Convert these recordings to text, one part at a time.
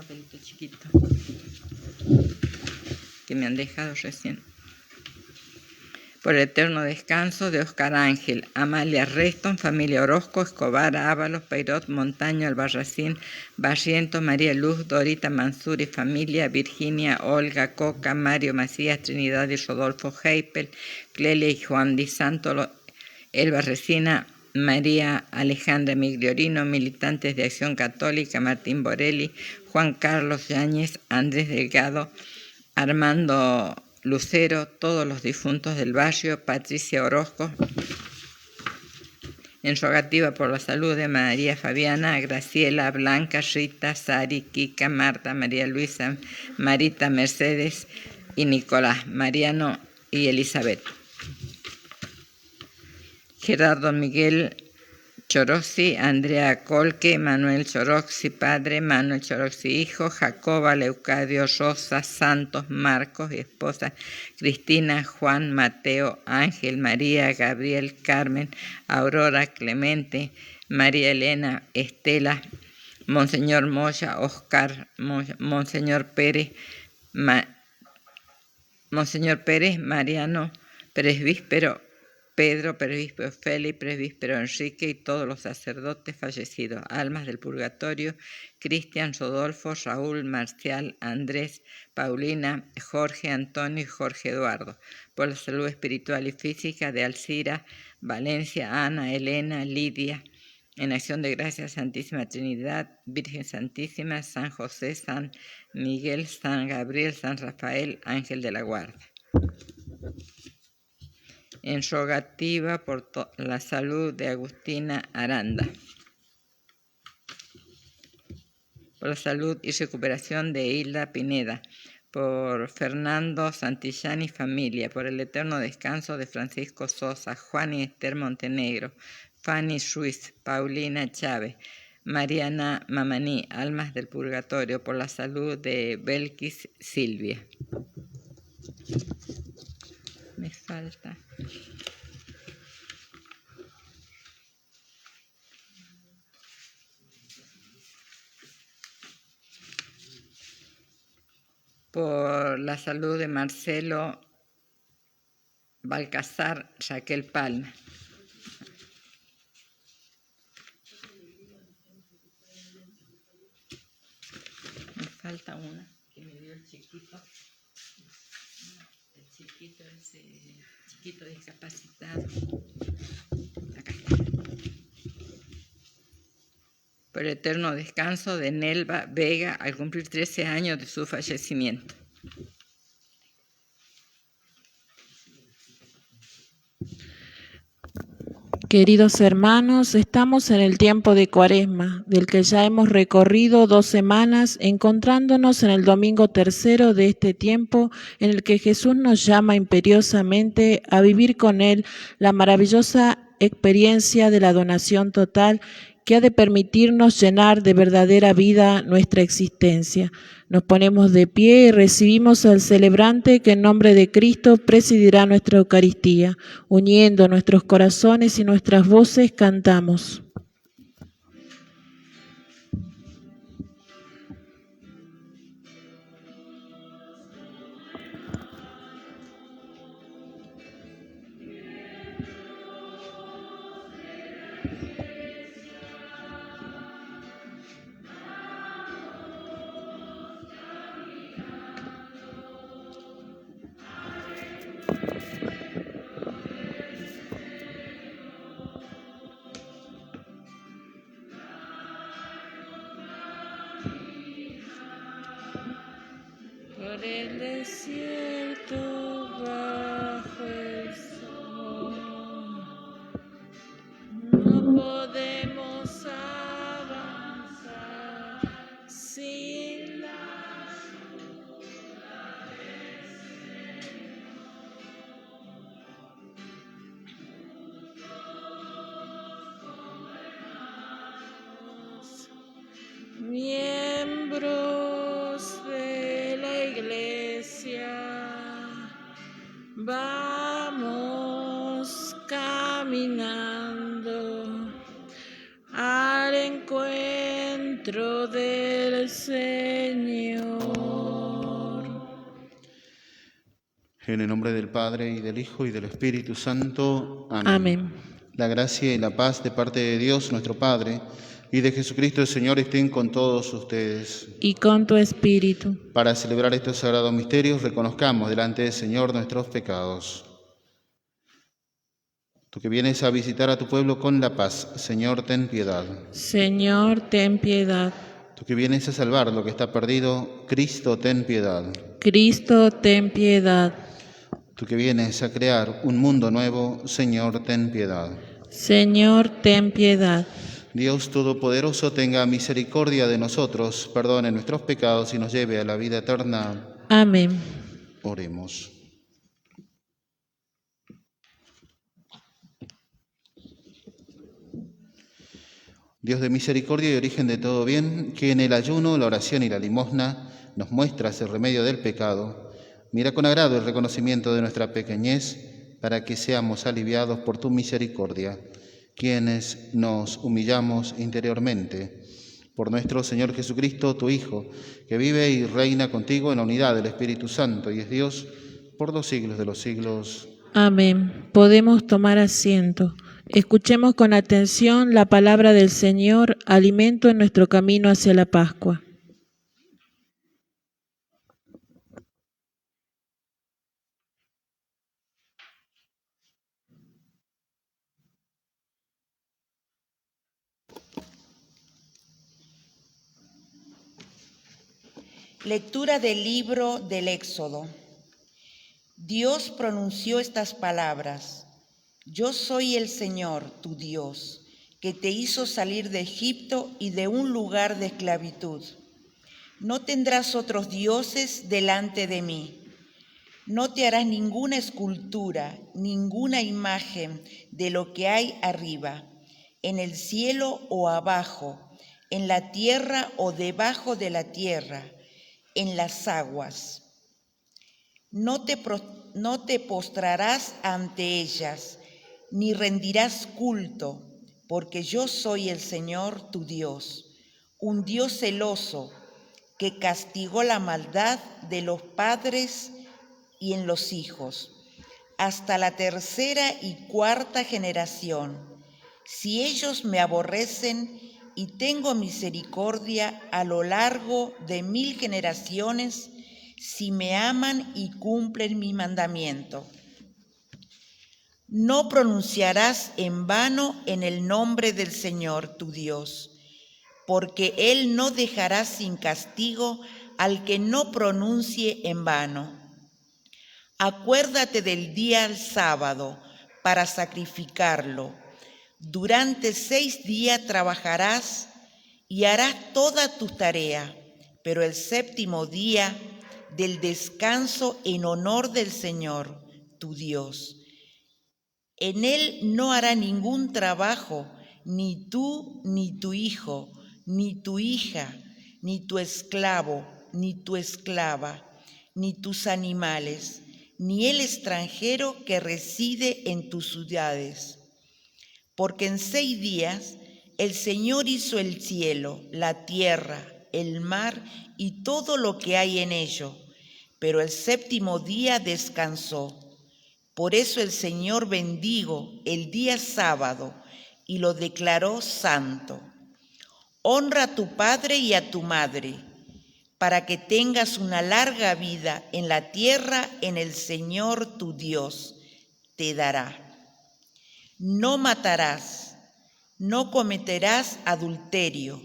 papelito chiquito que me han dejado recién. Por el eterno descanso de Oscar Ángel, Amalia Reston, familia Orozco, Escobar, Ábalos, Peirot, Montaño, Albarracín, Barriento, María Luz, Dorita Mansuri, familia, Virginia, Olga, Coca, Mario Macías, Trinidad y Rodolfo Heipel, Clelia y Juan Di Santo, Elba Resina, María Alejandra Migliorino, militantes de Acción Católica, Martín Borelli, Juan Carlos Yáñez, Andrés Delgado, Armando Lucero, todos los difuntos del barrio, Patricia Orozco, en rogativa por la salud de María Fabiana, Graciela, Blanca, Rita, Sari, Kika, Marta, María Luisa, Marita, Mercedes y Nicolás, Mariano y Elizabeth. Gerardo Miguel Choroxi, Andrea Colque, Manuel Choroxi padre, Manuel Choroxi hijo, Jacoba, Leucadio, Rosa, Santos, Marcos y esposa, Cristina, Juan, Mateo, Ángel, María, Gabriel, Carmen, Aurora, Clemente, María Elena, Estela, Monseñor Moya, Oscar, Monseñor Pérez, Monseñor Pérez, Mariano, presbítero Pedro, presbítero Félix, presbítero Enrique y todos los sacerdotes fallecidos, almas del purgatorio, Cristian, Rodolfo, Raúl, Marcial, Andrés, Paulina, Jorge, Antonio y Jorge Eduardo, por la salud espiritual y física de Alcira, Valencia, Ana, Elena, Lidia, en acción de gracias Santísima Trinidad, Virgen Santísima, San José, San Miguel, San Gabriel, San Rafael, Ángel de la Guarda. En rogativa por la salud de Agustina Aranda, por la salud y recuperación de Hilda Pineda, por Fernando Santillán y familia, por el eterno descanso de Francisco Sosa, Juan y Esther Montenegro, Fanny Ruiz, Paulina Chávez, Mariana Mamaní, almas del purgatorio, por la salud de Belkis Silvia. Me falta. Por la salud de Marcelo Balcazar, Raquel Palma. Me falta una que me dio el chiquito. El chiquito, ese chiquito discapacitado. Acá está. Por el eterno descanso de Nelva Vega al cumplir 13 años de su fallecimiento. Queridos hermanos, estamos en el tiempo de Cuaresma, del que ya hemos recorrido 2 semanas, encontrándonos en el domingo tercero de este tiempo, en el que Jesús nos llama imperiosamente a vivir con Él la maravillosa experiencia de la donación total que ha de permitirnos llenar de verdadera vida nuestra existencia. Nos ponemos de pie y recibimos al celebrante que en nombre de Cristo presidirá nuestra Eucaristía. Uniendo nuestros corazones y nuestras voces cantamos. Por el desierto bajo el sol, no podemos avanzar sin la ayuda del Señor. Miembros de la Iglesia, vamos caminando al encuentro del Señor. En el nombre del Padre, y del Hijo, y del Espíritu Santo. Amén. Amén. La gracia y la paz de parte de Dios, nuestro Padre, y de Jesucristo el Señor estén con todos ustedes. Y con tu espíritu. Para celebrar estos sagrados misterios, reconozcamos delante del Señor nuestros pecados. Tú que vienes a visitar a tu pueblo con la paz, Señor, ten piedad. Señor, ten piedad. Tú que vienes a salvar lo que está perdido, Cristo, ten piedad. Cristo, ten piedad. Tú que vienes a crear un mundo nuevo, Señor, ten piedad. Señor, ten piedad. Dios Todopoderoso, tenga misericordia de nosotros, perdone nuestros pecados y nos lleve a la vida eterna. Amén. Oremos. Dios de misericordia y origen de todo bien, que en el ayuno, la oración y la limosna nos muestras el remedio del pecado, mira con agrado el reconocimiento de nuestra pequeñez, para que seamos aliviados por tu misericordia, quienes nos humillamos interiormente. Por nuestro Señor Jesucristo, tu Hijo, que vive y reina contigo en la unidad del Espíritu Santo y es Dios por los siglos de los siglos. Amén. Podemos tomar asiento. Escuchemos con atención la palabra del Señor, alimento en nuestro camino hacia la Pascua. Lectura del libro del Éxodo. Dios pronunció estas palabras: Yo soy el Señor, tu Dios, que te hizo salir de Egipto y de un lugar de esclavitud. No tendrás otros dioses delante de mí. No te harás ninguna escultura, ninguna imagen de lo que hay arriba, en el cielo o abajo, en la tierra o debajo de la tierra, en las aguas. No te postrarás ante ellas, ni rendirás culto, porque yo soy el Señor tu Dios, un Dios celoso, que castigó la maldad de los padres y en los hijos, hasta la tercera y cuarta generación, si ellos me aborrecen, y tengo misericordia a lo largo de 1000 generaciones, si me aman y cumplen mi mandamiento. No pronunciarás en vano en el nombre del Señor tu Dios, porque Él no dejará sin castigo al que no pronuncie en vano. Acuérdate del día sábado para sacrificarlo. Durante 6 días trabajarás y harás toda tu tarea, pero el séptimo día del descanso en honor del Señor, tu Dios. En él no hará ningún trabajo, ni tú, ni tu hijo, ni tu hija, ni tu esclavo, ni tu esclava, ni tus animales, ni el extranjero que reside en tus ciudades. Porque en 6 días el Señor hizo el cielo, la tierra, el mar y todo lo que hay en ello, pero el séptimo día descansó. Por eso el Señor bendijo el día sábado y lo declaró santo. Honra a tu padre y a tu madre, para que tengas una larga vida en la tierra en el Señor tu Dios te dará. No matarás, no cometerás adulterio,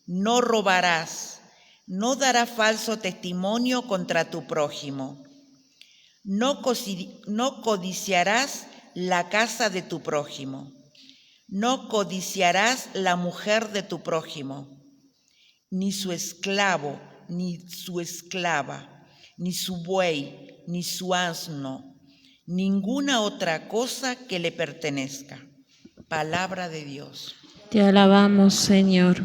no robarás, no darás falso testimonio contra tu prójimo. No codiciarás la casa de tu prójimo. No codiciarás la mujer de tu prójimo, ni su esclavo, ni su esclava, ni su buey, ni su asno, ninguna otra cosa que le pertenezca. Palabra de Dios. Te alabamos, Señor.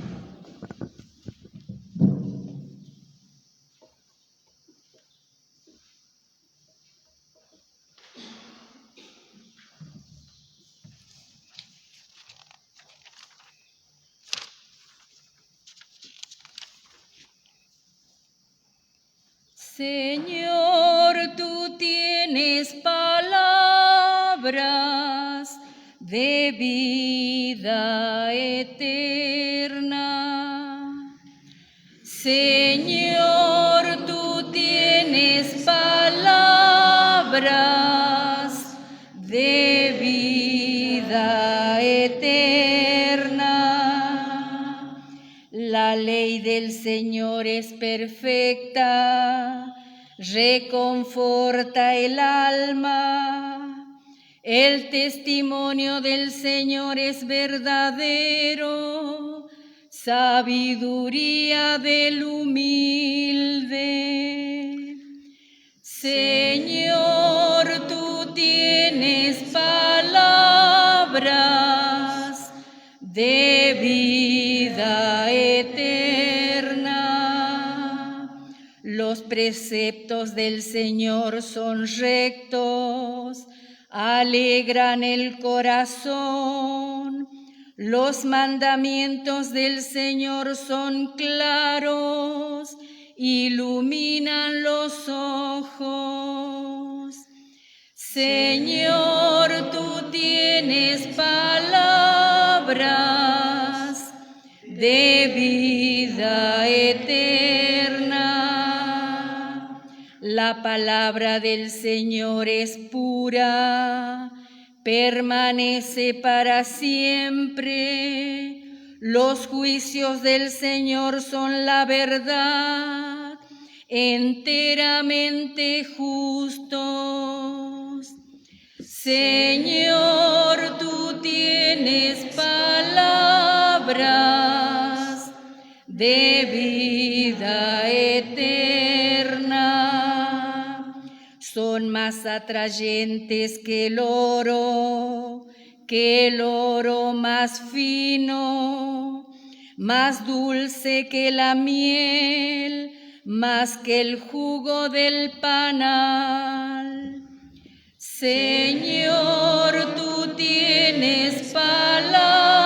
Señor, tú tienes de vida eterna. Señor, tú tienes palabras de vida eterna. La ley del Señor es perfecta, reconforta el alma. El testimonio del Señor es verdadero, sabiduría del humilde. Señor, tú tienes palabras de vida eterna. Los preceptos del Señor son rectos, alegran el corazón. Los mandamientos del Señor son claros, iluminan los ojos. Señor, tú tienes palabras de vida eterna. La palabra del Señor es pura, permanece para siempre. Los juicios del Señor son la verdad, enteramente justos. Señor, tú tienes palabras de vida eterna. Son más atrayentes que el oro más fino, más dulce que la miel, más que el jugo del panal. Señor, tú tienes palabras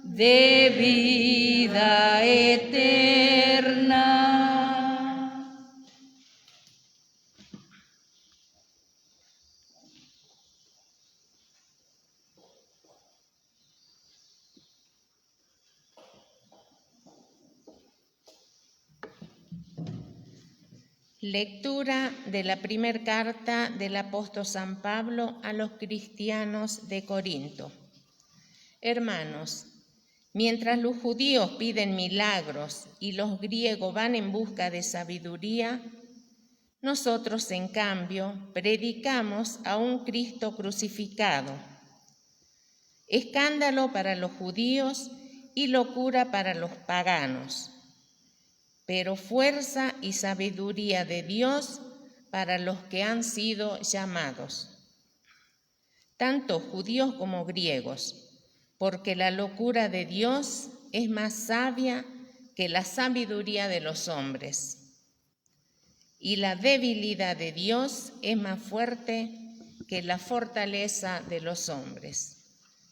de vida eterna. Lectura de la primera carta del apóstol San Pablo a los cristianos de Corinto. Hermanos, mientras los judíos piden milagros y los griegos van en busca de sabiduría, nosotros, en cambio, predicamos a un Cristo crucificado, escándalo para los judíos y locura para los paganos, pero fuerza y sabiduría de Dios para los que han sido llamados, tanto judíos como griegos, porque la locura de Dios es más sabia que la sabiduría de los hombres, y la debilidad de Dios es más fuerte que la fortaleza de los hombres.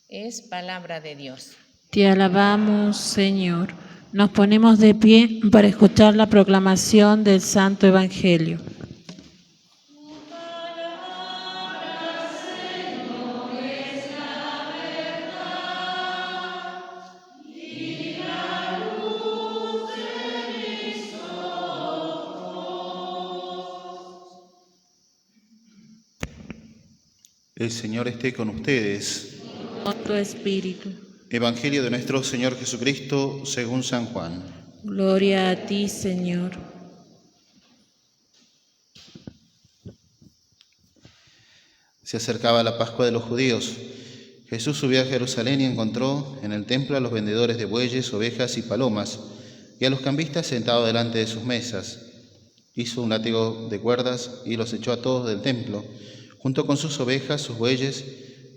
Es palabra de Dios. Te alabamos, Señor. Nos ponemos de pie para escuchar la proclamación del Santo Evangelio. El Señor esté con ustedes. Con tu espíritu. Evangelio de nuestro Señor Jesucristo según San Juan. Gloria a ti, Señor. Se acercaba la Pascua de los judíos. Jesús subió a Jerusalén y encontró en el templo a los vendedores de bueyes, ovejas y palomas, y a los cambistas sentados delante de sus mesas. Hizo un látigo de cuerdas y los echó a todos del templo, junto con sus ovejas, sus bueyes,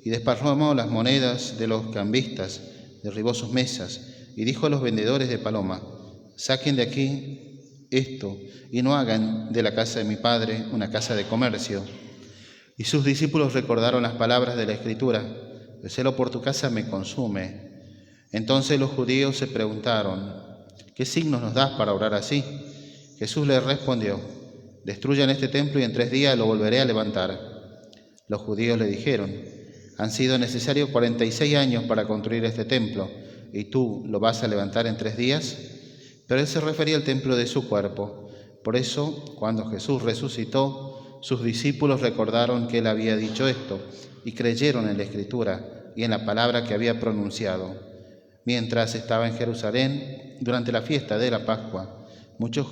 y desparramó las monedas de los cambistas, derribó sus mesas, y dijo a los vendedores de paloma: saquen de aquí esto, y no hagan de la casa de mi Padre una casa de comercio. Y sus discípulos recordaron las palabras de la Escritura: el celo por tu casa me consume. Entonces los judíos se preguntaron: ¿qué signos nos das para orar así? Jesús les respondió: destruyan este templo y en 3 días lo volveré a levantar. Los judíos le dijeron: han sido necesarios 46 años para construir este templo, ¿y tú lo vas a levantar en 3 días? Pero él se refería al templo de su cuerpo. Por eso, cuando Jesús resucitó, sus discípulos recordaron que él había dicho esto y creyeron en la Escritura y en la palabra que había pronunciado. Mientras estaba en Jerusalén, durante la fiesta de la Pascua, muchos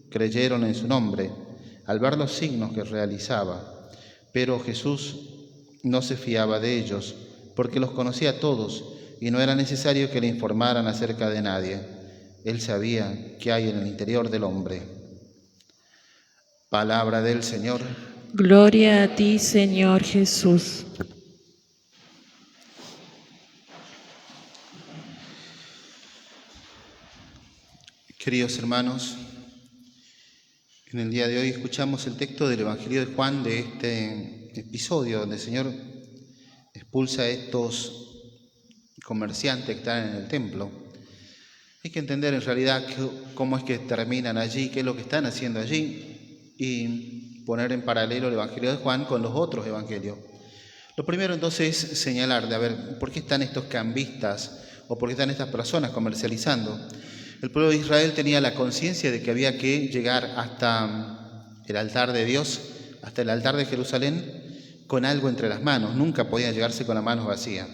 creyeron en su nombre al ver los signos que realizaba. Pero Jesús no se fiaba de ellos, porque los conocía a todos y no era necesario que le informaran acerca de nadie. Él sabía qué hay en el interior del hombre. Palabra del Señor. Gloria a ti, Señor Jesús. Queridos hermanos, en el día de hoy escuchamos el texto del Evangelio de Juan, de este episodio donde el Señor expulsa a estos comerciantes que están en el templo. Hay que entender en realidad cómo es que terminan allí, qué es lo que están haciendo allí, y poner en paralelo el Evangelio de Juan con los otros evangelios. Lo primero entonces es señalar, ¿por qué están estos cambistas o por qué están estas personas comercializando? El pueblo de Israel tenía la conciencia de que había que llegar hasta el altar de Dios, hasta el altar de Jerusalén, con algo entre las manos. Nunca podían llegarse con las manos vacías.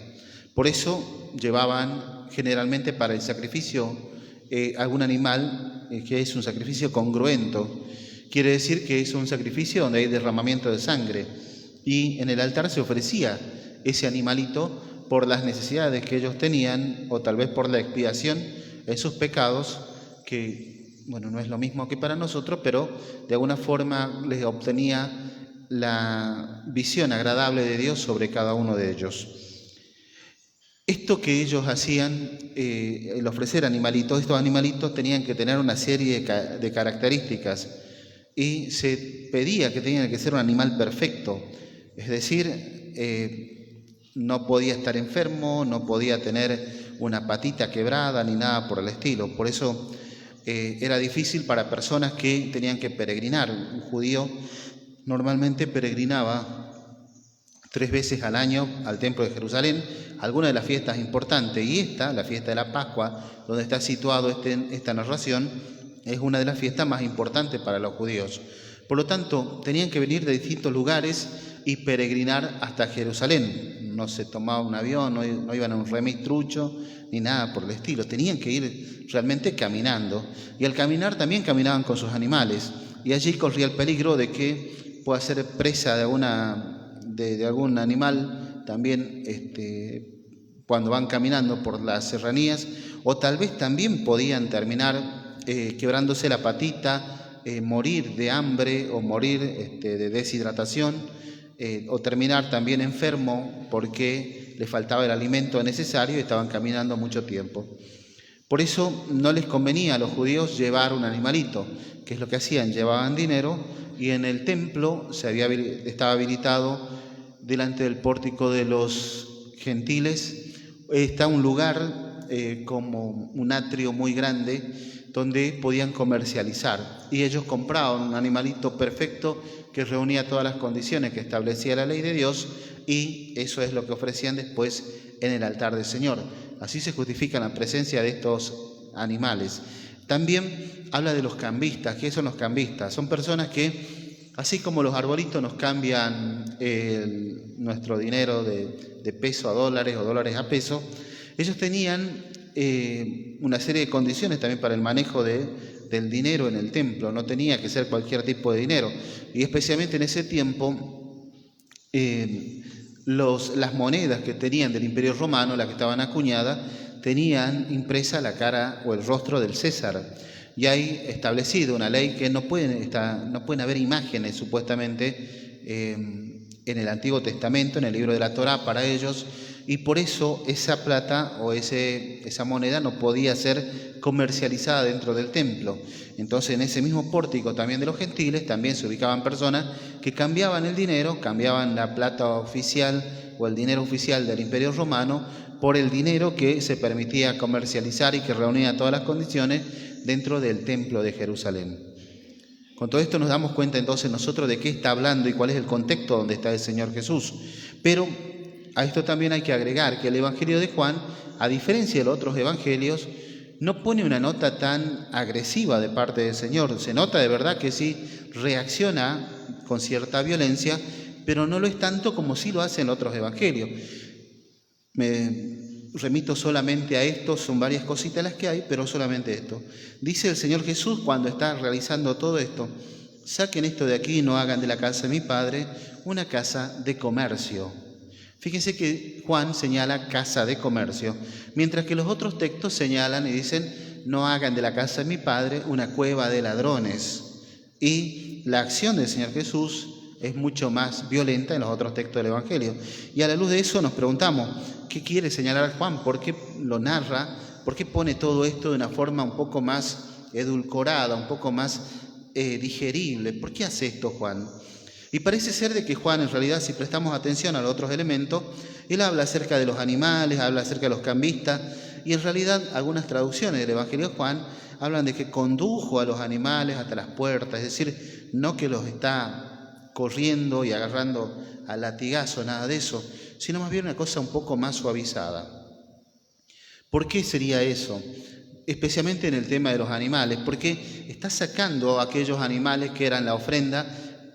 Por eso llevaban generalmente para el sacrificio algún animal que es un sacrificio congruento. Quiere decir que es un sacrificio donde hay derramamiento de sangre. Y en el altar se ofrecía ese animalito por las necesidades que ellos tenían, o tal vez por la expiación en sus pecados, que no es lo mismo que para nosotros, pero de alguna forma les obtenía la visión agradable de Dios sobre cada uno de ellos. Esto que ellos hacían, el ofrecer animalitos, estos animalitos tenían que tener una serie de características y se pedía que tenían que ser un animal perfecto, es decir, no podía estar enfermo, no podía tener una patita quebrada ni nada por el estilo. Por eso era difícil para personas que tenían que peregrinar. Un judío normalmente peregrinaba 3 veces al año al templo de Jerusalén, alguna de las fiestas importantes, y esta, la fiesta de la Pascua, donde está situado esta narración, es una de las fiestas más importantes para los judíos. Por lo tanto, tenían que venir de distintos lugares y peregrinar hasta Jerusalén. No se tomaba un avión, no iban a un remis trucho, ni nada por el estilo. Tenían que ir realmente caminando. Y al caminar también caminaban con sus animales. Y allí corría el peligro de que pueda ser presa de algún animal también cuando van caminando por las serranías. O tal vez también podían terminar quebrándose la patita, morir de hambre o morir de deshidratación. O terminar también enfermo porque les faltaba el alimento necesario y estaban caminando mucho tiempo. Por eso no les convenía a los judíos llevar un animalito, que es lo que hacían, llevaban dinero, y en el templo estaba habilitado delante del pórtico de los gentiles, está un lugar como un atrio muy grande donde podían comercializar, y ellos compraban un animalito perfecto que reunía todas las condiciones que establecía la ley de Dios, y eso es lo que ofrecían después en el altar del Señor. Así se justifica la presencia de estos animales. También habla de los cambistas. ¿Qué son los cambistas? Son personas que, así como los arbolitos nos cambian nuestro dinero de peso a dólares o dólares a peso, ellos tenían una serie de condiciones también para el manejo del dinero en el templo. No tenía que ser cualquier tipo de dinero, y especialmente en ese tiempo las monedas que tenían del Imperio Romano, las que estaban acuñadas, tenían impresa la cara o el rostro del César, y hay establecido una ley que no pueden haber imágenes supuestamente en el Antiguo Testamento, en el libro de la Torá para ellos, y por eso esa plata o esa moneda no podía ser comercializada dentro del templo. Entonces, en ese mismo pórtico también de los gentiles también se ubicaban personas que cambiaban el dinero, cambiaban la plata oficial o el dinero oficial del Imperio Romano por el dinero que se permitía comercializar y que reunía todas las condiciones dentro del templo de Jerusalén. Con todo esto nos damos cuenta entonces nosotros de qué está hablando y cuál es el contexto donde está el Señor Jesús. Pero a esto también hay que agregar que el Evangelio de Juan, a diferencia de los otros evangelios, no pone una nota tan agresiva de parte del Señor. Se nota de verdad que sí reacciona con cierta violencia, pero no lo es tanto como sí lo hacen otros evangelios. Me remito solamente a esto, son varias cositas las que hay, pero solamente esto. Dice el Señor Jesús cuando está realizando todo esto: saquen esto de aquí y no hagan de la casa de mi Padre una casa de comercio. Fíjense que Juan señala casa de comercio, mientras que los otros textos señalan y dicen: no hagan de la casa de mi Padre una cueva de ladrones. Y la acción del Señor Jesús es mucho más violenta en los otros textos del Evangelio. Y a la luz de eso nos preguntamos, ¿qué quiere señalar Juan? ¿Por qué lo narra? ¿Por qué pone todo esto de una forma un poco más edulcorada, un poco más digerible? ¿Por qué hace esto Juan? Y parece ser de que Juan, en realidad, si prestamos atención a los otros elementos, él habla acerca de los animales, habla acerca de los cambistas, y en realidad algunas traducciones del Evangelio de Juan hablan de que condujo a los animales hasta las puertas, es decir, no que los está corriendo y agarrando a latigazo, nada de eso, sino más bien una cosa un poco más suavizada. ¿Por qué sería eso? Especialmente en el tema de los animales, porque está sacando a aquellos animales que eran la ofrenda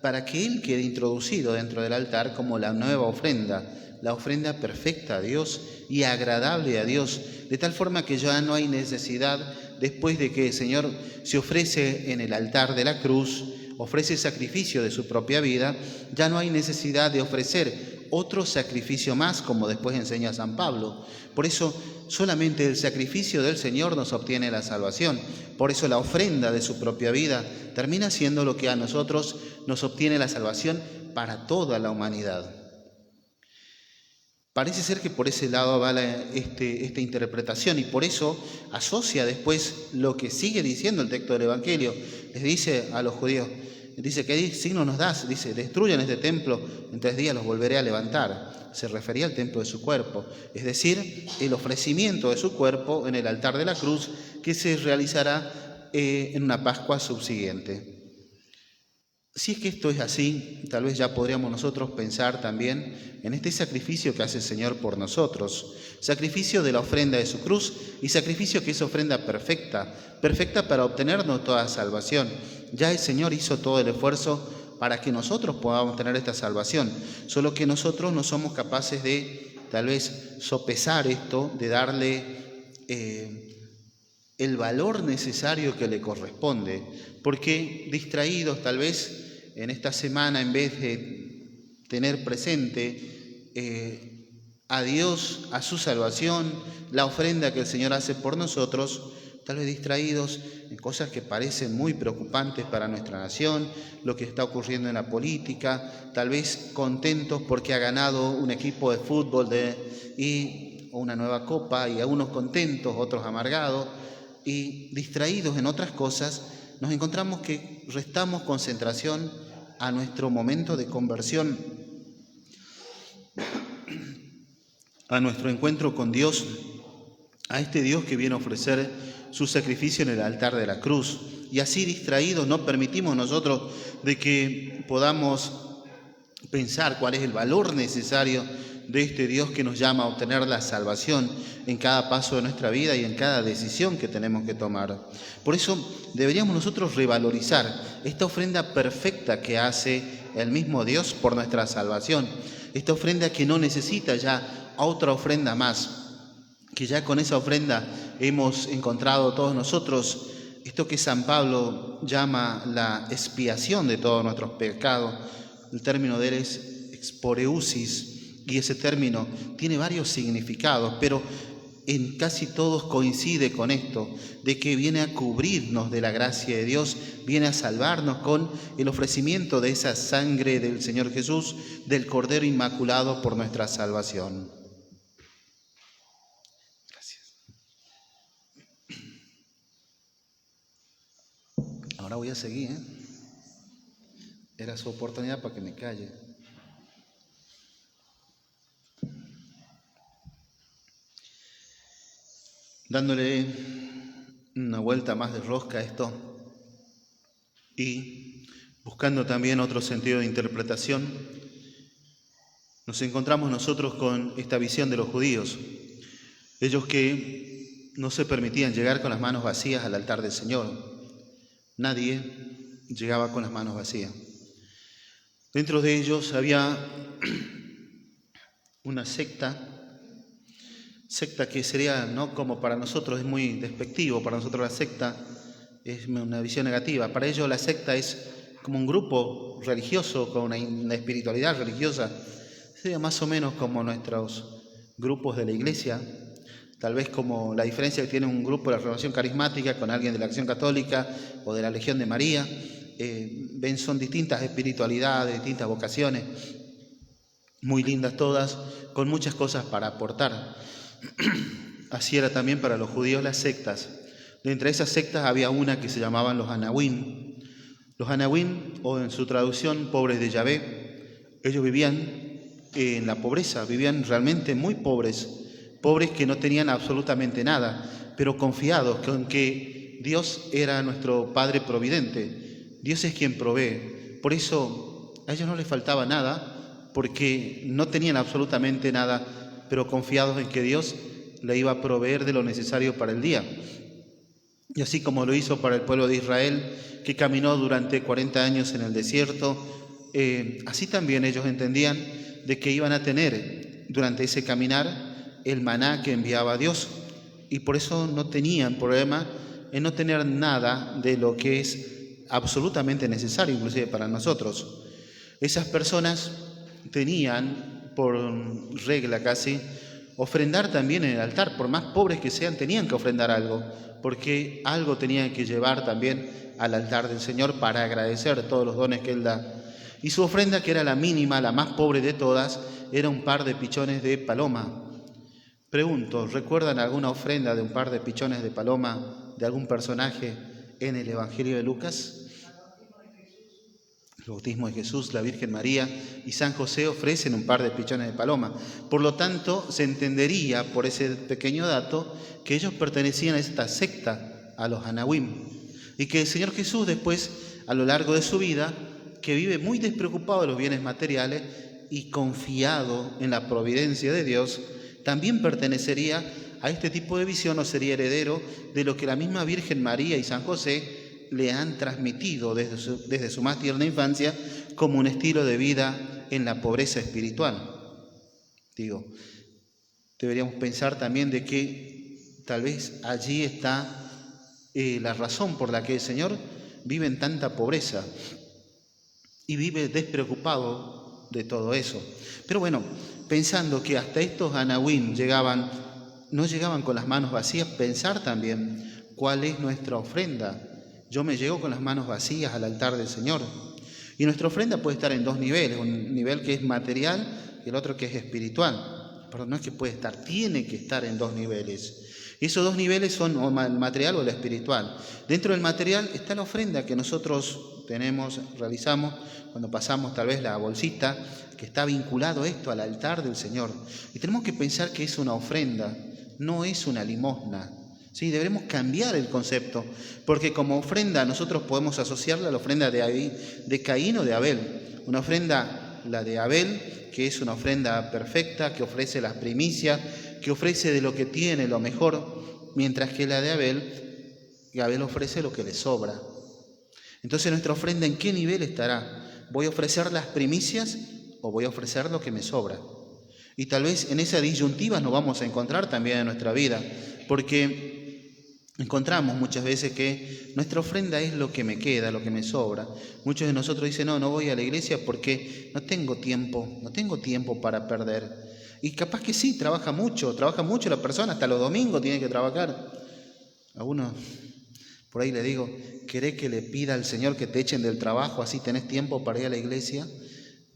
para que él quede introducido dentro del altar como la nueva ofrenda, la ofrenda perfecta a Dios y agradable a Dios, de tal forma que ya no hay necesidad, después de que el Señor se ofrece en el altar de la cruz, ofrece sacrificio de su propia vida, ya no hay necesidad de ofrecer otro sacrificio más, como después enseña San Pablo. Por eso solamente el sacrificio del Señor nos obtiene la salvación. Por eso la ofrenda de su propia vida termina siendo lo que a nosotros nos obtiene la salvación para toda la humanidad. Parece ser que por ese lado va esta interpretación, y por eso asocia después lo que sigue diciendo el texto del Evangelio. Les dice a los judíos, dice: ¿qué signo nos das? Dice: destruyan este templo, en 3 días los volveré a levantar. Se refería al templo de su cuerpo, es decir, el ofrecimiento de su cuerpo en el altar de la cruz, que se realizará en una Pascua subsiguiente. Si es que esto es así, tal vez ya podríamos nosotros pensar también en este sacrificio que hace el Señor por nosotros, sacrificio de la ofrenda de su cruz y sacrificio que es ofrenda perfecta, perfecta para obtenernos toda salvación. Ya el Señor hizo todo el esfuerzo para que nosotros podamos tener esta salvación, solo que nosotros no somos capaces de tal vez sopesar esto, de darle el valor necesario que le corresponde, porque distraídos tal vez en esta semana, en vez de tener presente a Dios, a su salvación, la ofrenda que el Señor hace por nosotros, tal vez distraídos en cosas que parecen muy preocupantes para nuestra nación, lo que está ocurriendo en la política, tal vez contentos porque ha ganado un equipo de fútbol y una nueva copa, y a unos contentos, otros amargados, y distraídos en otras cosas, nos encontramos que restamos concentración a nuestro momento de conversión, a nuestro encuentro con Dios, a este Dios que viene a ofrecer su sacrificio en el altar de la cruz. Y así distraídos no permitimos nosotros de que podamos pensar cuál es el valor necesario de este Dios que nos llama a obtener la salvación en cada paso de nuestra vida y en cada decisión que tenemos que tomar. Por eso deberíamos nosotros revalorizar esta ofrenda perfecta que hace el mismo Dios por nuestra salvación, esta ofrenda que no necesita ya otra ofrenda más, que ya con esa ofrenda hemos encontrado todos nosotros esto que San Pablo llama la expiación de todos nuestros pecados. El término de él es exporeusis, y ese término tiene varios significados, pero en casi todos coincide con esto, de que viene a cubrirnos de la gracia de Dios, viene a salvarnos con el ofrecimiento de esa sangre del Señor Jesús, del Cordero Inmaculado por nuestra salvación. Gracias. Ahora voy a seguir, Era su oportunidad para que me calle. Dándole una vuelta más de rosca a esto, y Buscando también otro sentido de interpretación, nos encontramos nosotros con esta visión de los judíos, ellos que no se permitían llegar con las manos vacías al altar del Señor. Nadie llegaba con las manos vacías. Dentro de ellos había una secta que sería, no como para nosotros es muy despectivo, para nosotros la secta es una visión negativa. Para ellos la secta es como un grupo religioso con una espiritualidad religiosa. Sería más o menos como nuestros grupos de la iglesia, tal vez como la diferencia que tiene un grupo de la Renovación Carismática con alguien de la Acción Católica o de la Legión de María. Son distintas espiritualidades, distintas vocaciones, muy lindas todas, con muchas cosas para aportar. Así era también para los judíos las sectas. De entre esas sectas había una que se llamaban los Anahuim. Los Anahuim, o en su traducción, pobres de Yahvé, ellos vivían en la pobreza, vivían realmente muy pobres que no tenían absolutamente nada, pero confiados con que Dios era nuestro Padre Providente. Dios es quien provee. Por eso a ellos no les faltaba nada, porque no tenían absolutamente nada, pero confiados en que Dios le iba a proveer de lo necesario para el día. Y así como lo hizo para el pueblo de Israel, que caminó durante 40 años en el desierto, así también ellos entendían de que iban a tener durante ese caminar el maná que enviaba Dios. Y por eso no tenían problema en no tener nada de lo que es absolutamente necesario, inclusive para nosotros. Esas personas tenían por regla casi ofrendar también en el altar, por más pobres que sean, tenían que ofrendar algo, porque algo tenían que llevar también al altar del Señor para agradecer todos los dones que Él da. Y su ofrenda, que era la mínima, la más pobre de todas, era un par de pichones de paloma. Pregunto, ¿recuerdan alguna ofrenda de un par de pichones de paloma de algún personaje en el Evangelio de Lucas? El bautismo de Jesús, la Virgen María y San José ofrecen un par de pichones de paloma. Por lo tanto, se entendería por ese pequeño dato que ellos pertenecían a esta secta, a los Anahuim, y que el Señor Jesús después, a lo largo de su vida, que vive muy despreocupado de los bienes materiales y confiado en la providencia de Dios, también pertenecería a este tipo de visión o sería heredero de lo que la misma Virgen María y San José le han transmitido desde su más tierna infancia como un estilo de vida en la pobreza espiritual. Deberíamos pensar también de que tal vez allí está la razón por la que el Señor vive en tanta pobreza y vive despreocupado de todo eso. Pero bueno, pensando que hasta estos Anahuim no llegaban con las manos vacías, pensar también cuál es nuestra ofrenda. Yo me llego con las manos vacías al altar del Señor. Y nuestra ofrenda puede estar en dos niveles, un nivel que es material y el otro que es espiritual. Pero no es que puede estar, tiene que estar en dos niveles. Y esos dos niveles son o el material o el espiritual. Dentro del material está la ofrenda que nosotros realizamos cuando pasamos tal vez la bolsita, que está vinculado esto al altar del Señor. Y tenemos que pensar que es una ofrenda, no es una limosna. ¿Sí? Debemos cambiar el concepto, porque como ofrenda nosotros podemos asociarla a la ofrenda de Caín o de Abel. Una ofrenda, la de Abel, que es una ofrenda perfecta, que ofrece las primicias, que ofrece de lo que tiene lo mejor, mientras que la de Abel ofrece lo que le sobra. Entonces nuestra ofrenda, ¿en qué nivel estará? ¿Voy a ofrecer las primicias o voy a ofrecer lo que me sobra? Y tal vez en esa disyuntiva nos vamos a encontrar también en nuestra vida, porque encontramos muchas veces que nuestra ofrenda es lo que me queda, lo que me sobra. Muchos de nosotros dicen, no voy a la iglesia porque no tengo tiempo para perder. Y capaz que sí, trabaja mucho la persona, hasta los domingos tiene que trabajar. A uno por ahí le digo, ¿querés que le pida al Señor que te echen del trabajo, así tenés tiempo para ir a la iglesia?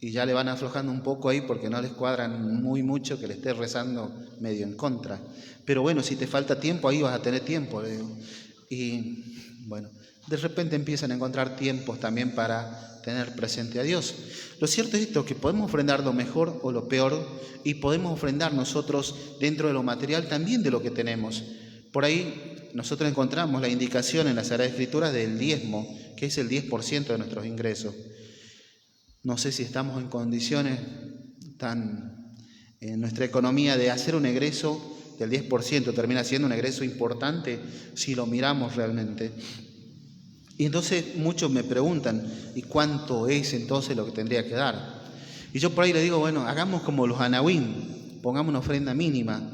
Y ya le van aflojando un poco ahí porque no les cuadran muy mucho que le estés rezando medio en contra. Pero bueno, si te falta tiempo, ahí vas a tener tiempo, le digo. Y bueno, de repente empiezan a encontrar tiempos también para tener presente a Dios. Lo cierto es esto, que podemos ofrendar lo mejor o lo peor, y podemos ofrendar nosotros dentro de lo material también de lo que tenemos. Por ahí nosotros encontramos la indicación en la Sagrada Escritura del diezmo, que es el 10% de nuestros ingresos. No sé si estamos en condiciones en nuestra economía de hacer un egreso del 10%, termina siendo un egreso importante si lo miramos realmente. Y entonces muchos me preguntan, ¿y cuánto es entonces lo que tendría que dar? Y yo por ahí le digo, bueno, hagamos como los anahuim, pongamos una ofrenda mínima.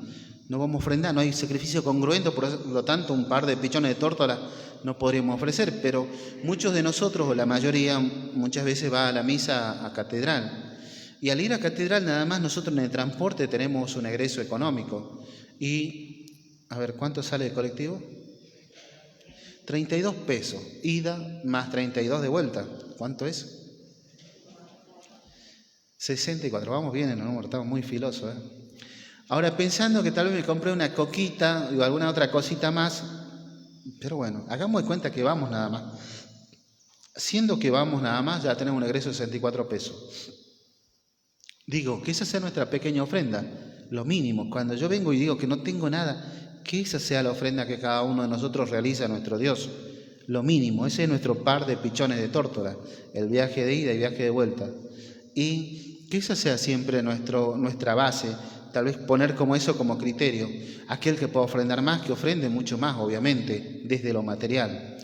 No vamos a ofrendar, no hay sacrificio congruente, por lo tanto un par de pichones de tórtola no podríamos ofrecer, pero muchos de nosotros, o la mayoría, muchas veces va a la misa a catedral. Y al ir a catedral nada más nosotros en el transporte tenemos un egreso económico. Y, a ver, ¿cuánto sale el colectivo? 32 pesos, ida más 32 de vuelta. ¿Cuánto es? 64, vamos bien en el número, estamos muy filosos, ¿eh? Ahora, pensando que tal vez me compré una coquita o alguna otra cosita más, pero bueno, hagamos de cuenta que vamos nada más. Siendo que vamos nada más, ya tenemos un egreso de 64 pesos. Digo, que esa sea nuestra pequeña ofrenda, lo mínimo. Cuando yo vengo y digo que no tengo nada, que esa sea la ofrenda que cada uno de nosotros realiza a nuestro Dios. Lo mínimo, ese es nuestro par de pichones de tórtola, el viaje de ida y viaje de vuelta. Y que esa sea siempre nuestra base. Tal vez poner como eso como criterio. Aquel que pueda ofrendar más, que ofrende mucho más, obviamente, desde lo material.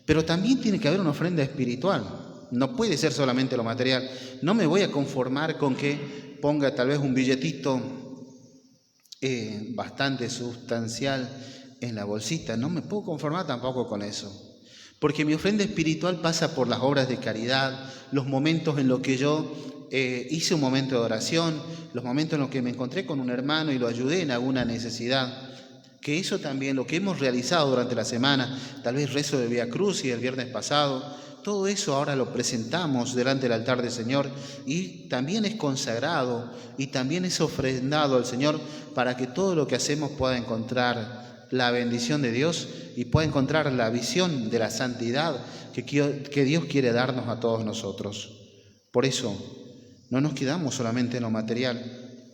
Pero también tiene que haber una ofrenda espiritual. No puede ser solamente lo material. No me voy a conformar con que ponga tal vez un billetito bastante sustancial en la bolsita. No me puedo conformar tampoco con eso. Porque mi ofrenda espiritual pasa por las obras de caridad, los momentos en los que yo hice un momento de oración, los momentos en los que me encontré con un hermano y lo ayudé en alguna necesidad, que eso también, lo que hemos realizado durante la semana, tal vez rezo de Vía Crucis el viernes pasado, todo eso ahora lo presentamos delante del altar del Señor y también es consagrado y también es ofrendado al Señor para que todo lo que hacemos pueda encontrar la bendición de Dios y pueda encontrar la visión de la santidad que Dios quiere darnos a todos nosotros. Por eso, no nos quedamos solamente en lo material,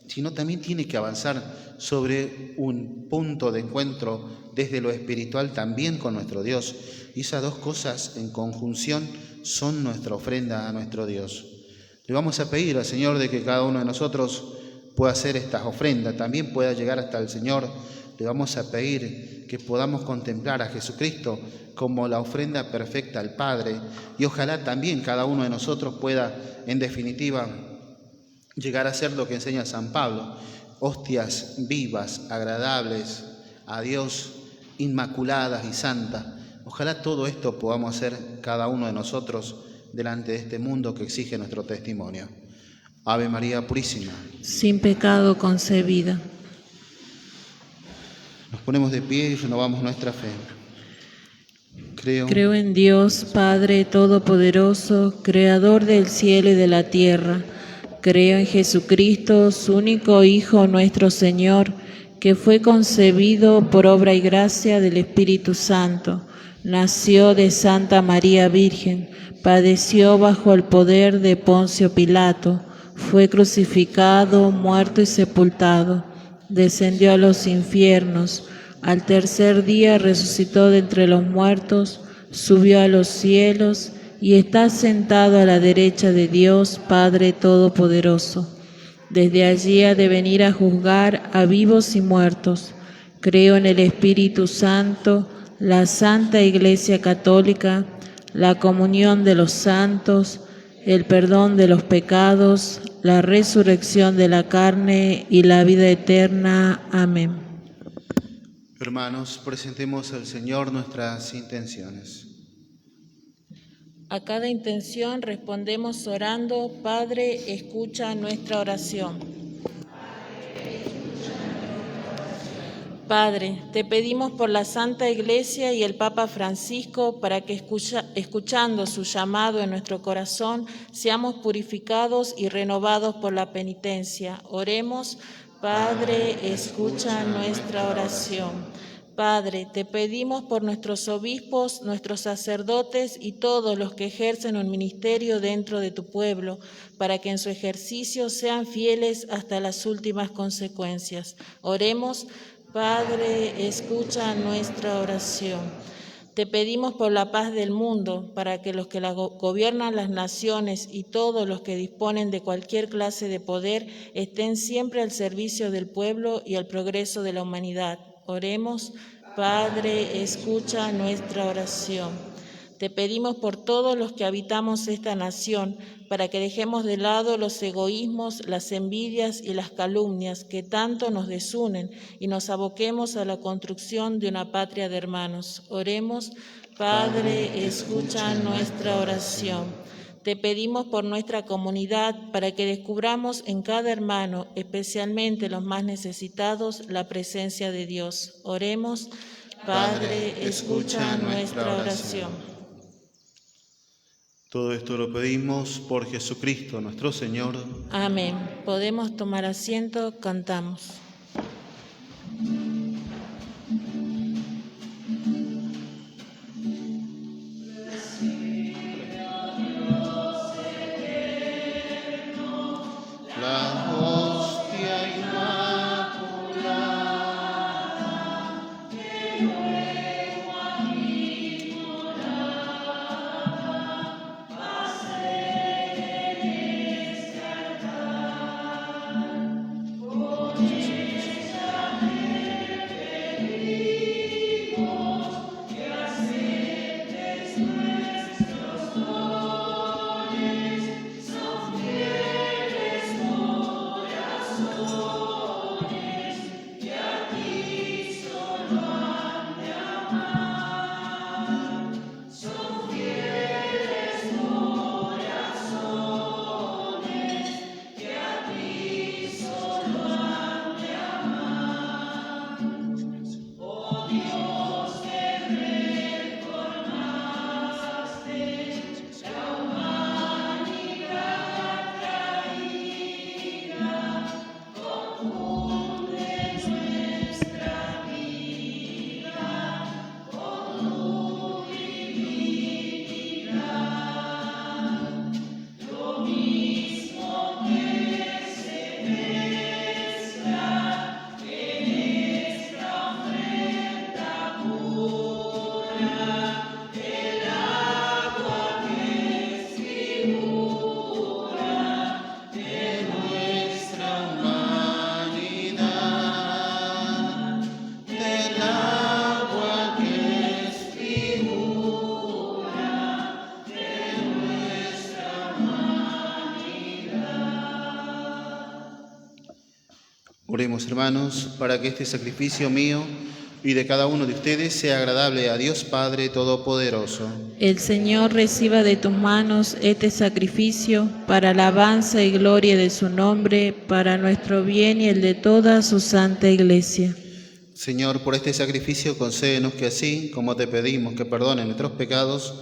sino también tiene que avanzar sobre un punto de encuentro desde lo espiritual también con nuestro Dios. Y esas dos cosas en conjunción son nuestra ofrenda a nuestro Dios. Le vamos a pedir al Señor de que cada uno de nosotros pueda hacer estas ofrendas, también pueda llegar hasta el Señor. Le vamos a pedir que podamos contemplar a Jesucristo como la ofrenda perfecta al Padre y ojalá también cada uno de nosotros pueda, en definitiva, llegar a ser lo que enseña San Pablo, hostias vivas, agradables a Dios, inmaculadas y santas. Ojalá todo esto podamos hacer cada uno de nosotros delante de este mundo que exige nuestro testimonio. Ave María Purísima. Sin pecado concebida. Nos ponemos de pie y renovamos nuestra fe. Creo en Dios, Padre Todopoderoso, Creador del cielo y de la tierra. Creo en Jesucristo, su único Hijo, nuestro Señor, que fue concebido por obra y gracia del Espíritu Santo. Nació de Santa María Virgen, padeció bajo el poder de Poncio Pilato, fue crucificado, muerto y sepultado, descendió a los infiernos, al tercer día resucitó de entre los muertos, subió a los cielos y está sentado a la derecha de Dios Padre Todopoderoso. Desde allí ha de venir a juzgar a vivos y muertos. Creo en el Espíritu Santo, la Santa Iglesia Católica, la comunión de los santos, el perdón de los pecados, la resurrección de la carne y la vida eterna. Amén. Hermanos, presentemos al Señor nuestras intenciones. A cada intención respondemos orando: Padre, escucha nuestra oración. Padre, te pedimos por la Santa Iglesia y el Papa Francisco para que escuchando su llamado en nuestro corazón seamos purificados y renovados por la penitencia. Oremos: Padre, escucha nuestra oración. Padre, te pedimos por nuestros obispos, nuestros sacerdotes y todos los que ejercen un ministerio dentro de tu pueblo, para que en su ejercicio sean fieles hasta las últimas consecuencias. Oremos: Padre, escucha nuestra oración. Te pedimos por la paz del mundo, para que los que gobiernan las naciones y todos los que disponen de cualquier clase de poder estén siempre al servicio del pueblo y al progreso de la humanidad. Oremos. Padre, escucha nuestra oración. Te pedimos por todos los que habitamos esta nación, para que dejemos de lado los egoísmos, las envidias y las calumnias que tanto nos desunen y nos aboquemos a la construcción de una patria de hermanos. Oremos. Padre, escucha nuestra oración. Te pedimos por nuestra comunidad, para que descubramos en cada hermano, especialmente los más necesitados, la presencia de Dios. Oremos. Padre, escucha nuestra oración. Todo esto lo pedimos por Jesucristo nuestro Señor. Amén. Podemos tomar asiento, cantamos. La hostia inmaculada, que luego aquí morada, pase en este altar. Por ella te pedimos que aceptes nuestros dones, son fieles corazones que a ti solo han de amar. Son fieles corazones que a ti solo han de amar. Oh Dios, que reformaste la humanidad caída, confunde nuestra vida con tu divinidad. Lo mismo que se mezcla en esta ofrenda pura, el agua que es figura de nuestra humanidad, del agua que es figura de nuestra humanidad. Oremos, hermanos, para que este sacrificio mío y de cada uno de ustedes sea agradable a Dios Padre Todopoderoso. El Señor reciba de tus manos este sacrificio para alabanza y gloria de su nombre, para nuestro bien y el de toda su santa Iglesia. Señor, por este sacrificio concédenos que así como te pedimos que perdones nuestros pecados,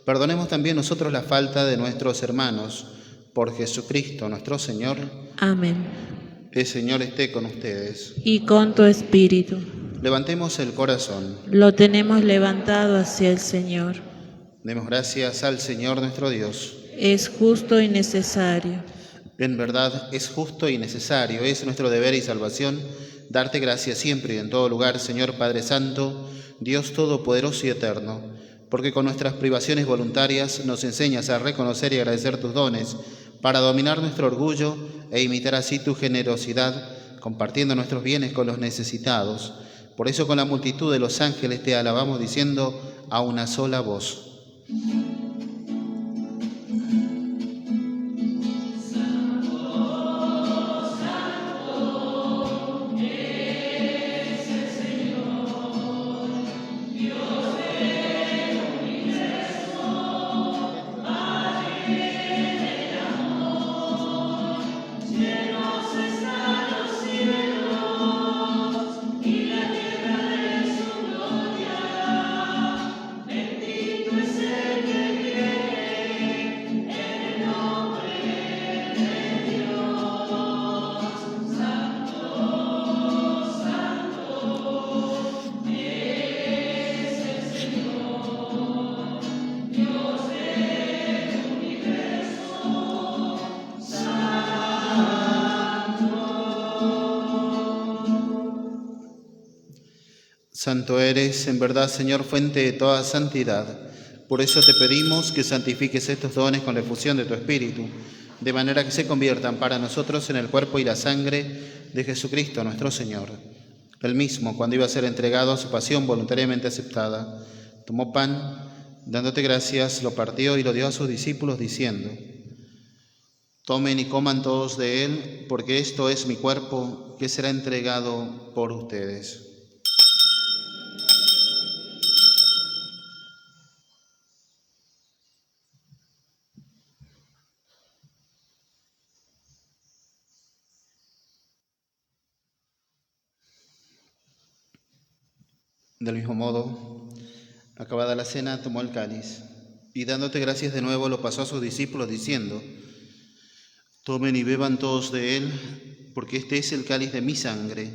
perdonemos también nosotros la falta de nuestros hermanos. Por Jesucristo nuestro Señor. Amén. El Señor esté con ustedes. Y con tu espíritu. Levantemos el corazón. Lo tenemos levantado hacia el Señor. Demos gracias al Señor nuestro Dios. Es justo y necesario. En verdad es justo y necesario, es nuestro deber y salvación, darte gracias siempre y en todo lugar, Señor Padre Santo, Dios Todopoderoso y Eterno, porque con nuestras privaciones voluntarias nos enseñas a reconocer y agradecer tus dones, para dominar nuestro orgullo e imitar así tu generosidad, compartiendo nuestros bienes con los necesitados. Por eso con la multitud de los ángeles te alabamos diciendo a una sola voz. Bendito es el que Santo eres, en verdad, Señor, fuente de toda santidad. Por eso te pedimos que santifiques estos dones con la efusión de tu Espíritu, de manera que se conviertan para nosotros en el cuerpo y la sangre de Jesucristo nuestro Señor. Él mismo, cuando iba a ser entregado a su pasión voluntariamente aceptada, tomó pan, dándote gracias, lo partió y lo dio a sus discípulos, diciendo: tomen y coman todos de él, porque esto es mi cuerpo, que será entregado por ustedes. Del mismo modo, acabada la cena, tomó el cáliz y dándote gracias de nuevo lo pasó a sus discípulos diciendo: tomen y beban todos de él, porque este es el cáliz de mi sangre,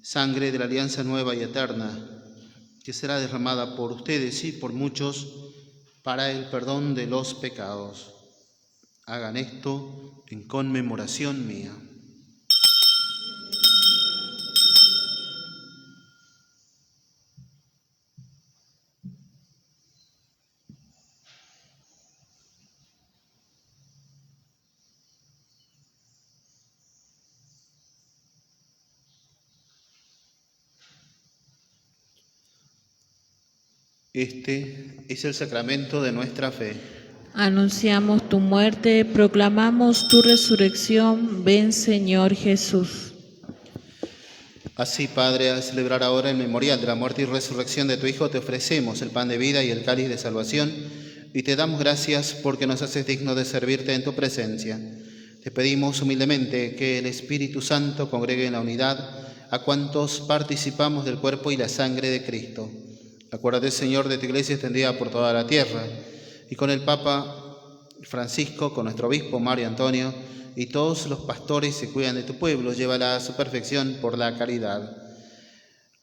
sangre de la alianza nueva y eterna, que será derramada por ustedes y por muchos para el perdón de los pecados. Hagan esto en conmemoración mía. Este es el sacramento de nuestra fe. Anunciamos tu muerte, proclamamos tu resurrección. Ven, Señor Jesús. Así, Padre, al celebrar ahora el memorial de la muerte y resurrección de tu Hijo, te ofrecemos el pan de vida y el cáliz de salvación, y te damos gracias porque nos haces dignos de servirte en tu presencia. Te pedimos humildemente que el Espíritu Santo congregue en la unidad a cuantos participamos del cuerpo y la sangre de Cristo. Acuérdate, Señor, de tu Iglesia extendida por toda la tierra, y con el Papa Francisco, con nuestro obispo Mario Antonio, y todos los pastores que cuidan de tu pueblo, llévala a su perfección por la caridad.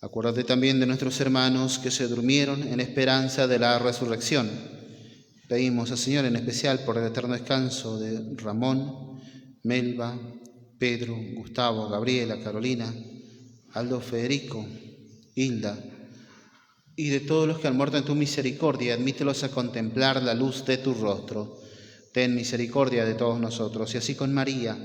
Acuérdate también de nuestros hermanos que se durmieron en esperanza de la resurrección. Pedimos al Señor en especial por el eterno descanso de Ramón, Melba, Pedro, Gustavo, Gabriela, Carolina, Aldo, Federico, Hilda, y de todos los que han muerto en tu misericordia, admítelos a contemplar la luz de tu rostro. Ten misericordia de todos nosotros, y así con María,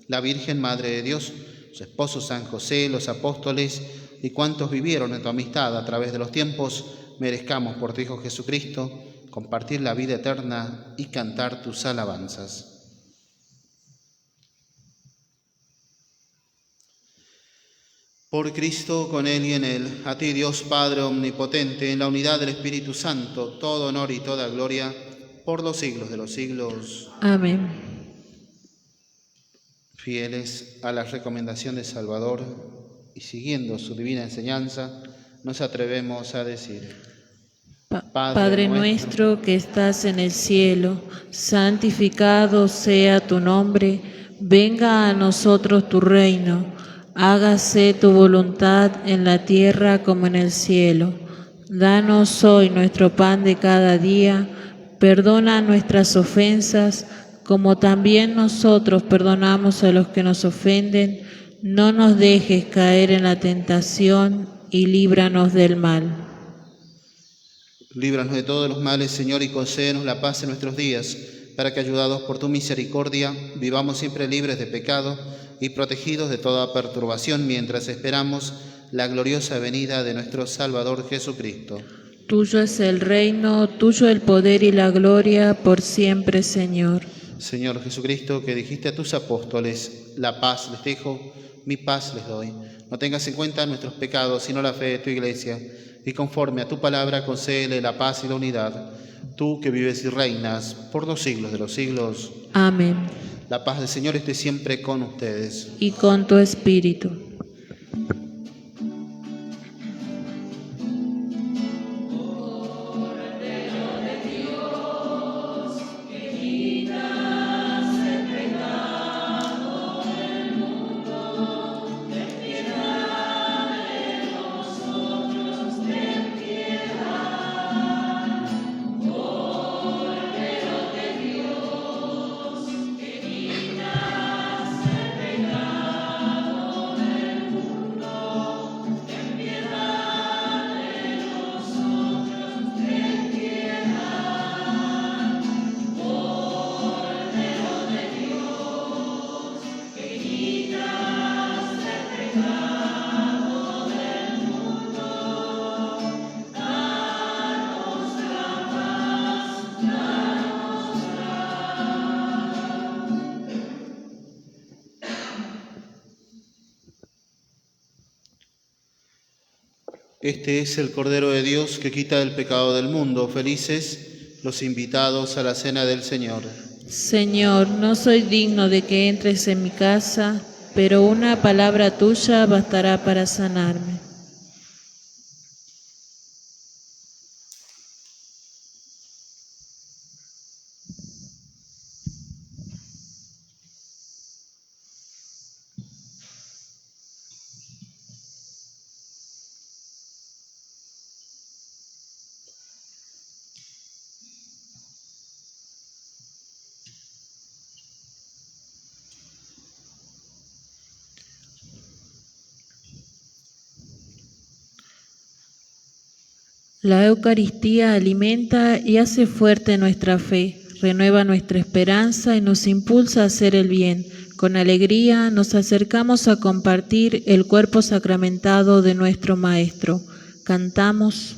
la Virgen Madre de Dios, su esposo San José, los apóstoles y cuantos vivieron en tu amistad a través de los tiempos, merezcamos por tu Hijo Jesucristo compartir la vida eterna y cantar tus alabanzas. Por Cristo, con Él y en Él, a ti, Dios Padre Omnipotente, en la unidad del Espíritu Santo, todo honor y toda gloria, por los siglos de los siglos. Amén. Fieles a la recomendación de Salvador y siguiendo su divina enseñanza, nos atrevemos a decir: Padre nuestro que estás en el cielo, santificado sea tu nombre, venga a nosotros tu reino. Hágase tu voluntad en la tierra como en el cielo. Danos hoy nuestro pan de cada día. Perdona nuestras ofensas, como también nosotros perdonamos a los que nos ofenden. No nos dejes caer en la tentación y líbranos del mal. Líbranos de todos los males, Señor, y concédenos la paz en nuestros días, para que, ayudados por tu misericordia, vivamos siempre libres de pecado y protegidos de toda perturbación, mientras esperamos la gloriosa venida de nuestro Salvador Jesucristo. Tuyo es el reino, tuyo el poder y la gloria, por siempre, Señor. Señor Jesucristo, que dijiste a tus apóstoles: la paz les dejo, mi paz les doy. No tengas en cuenta nuestros pecados, sino la fe de tu Iglesia, y conforme a tu palabra concédele la paz y la unidad. Tú que vives y reinas por los siglos de los siglos. Amén. La paz del Señor esté siempre con ustedes. Y con tu espíritu. Este es el Cordero de Dios que quita el pecado del mundo. Felices los invitados a la cena del Señor. Señor, no soy digno de que entres en mi casa, pero una palabra tuya bastará para sanarme. La Eucaristía alimenta y hace fuerte nuestra fe, renueva nuestra esperanza y nos impulsa a hacer el bien. Con alegría nos acercamos a compartir el cuerpo sacramentado de nuestro Maestro. Cantamos.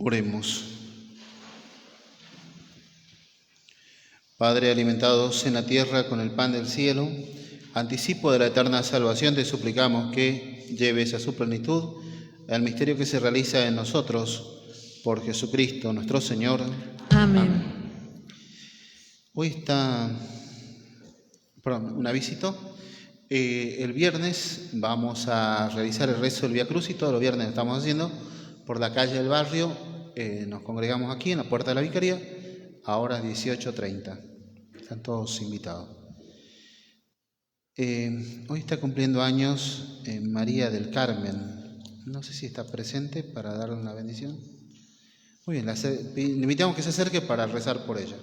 Oremos. Padre, alimentados en la tierra con el pan del cielo, anticipo de la eterna salvación, te suplicamos que lleves a su plenitud el misterio que se realiza en nosotros por Jesucristo nuestro Señor. Amén. Hoy está, un avisito. El viernes vamos a realizar el rezo del Vía Crucis, todos los viernes lo estamos haciendo por la calle del barrio. Nos congregamos aquí en la puerta de la Vicaría a horas 18:30. Están todos invitados. Hoy está cumpliendo años María del Carmen. No sé si está presente para darle una bendición. Muy bien, le invitamos que se acerque para rezar por ella.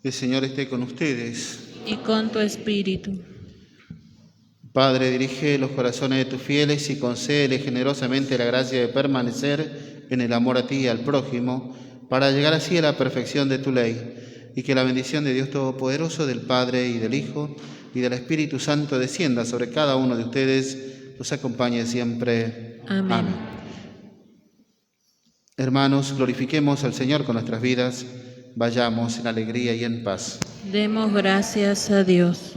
El Señor esté con ustedes. Y con tu espíritu. Padre, dirige los corazones de tus fieles y concédele generosamente la gracia de permanecer en el amor a ti y al prójimo, para llegar así a la perfección de tu ley, y que la bendición de Dios Todopoderoso, del Padre y del Hijo y del Espíritu Santo descienda sobre cada uno de ustedes, los acompañe siempre. Amén. Amén. Hermanos, glorifiquemos al Señor con nuestras vidas. Vayamos en alegría y en paz. Demos gracias a Dios.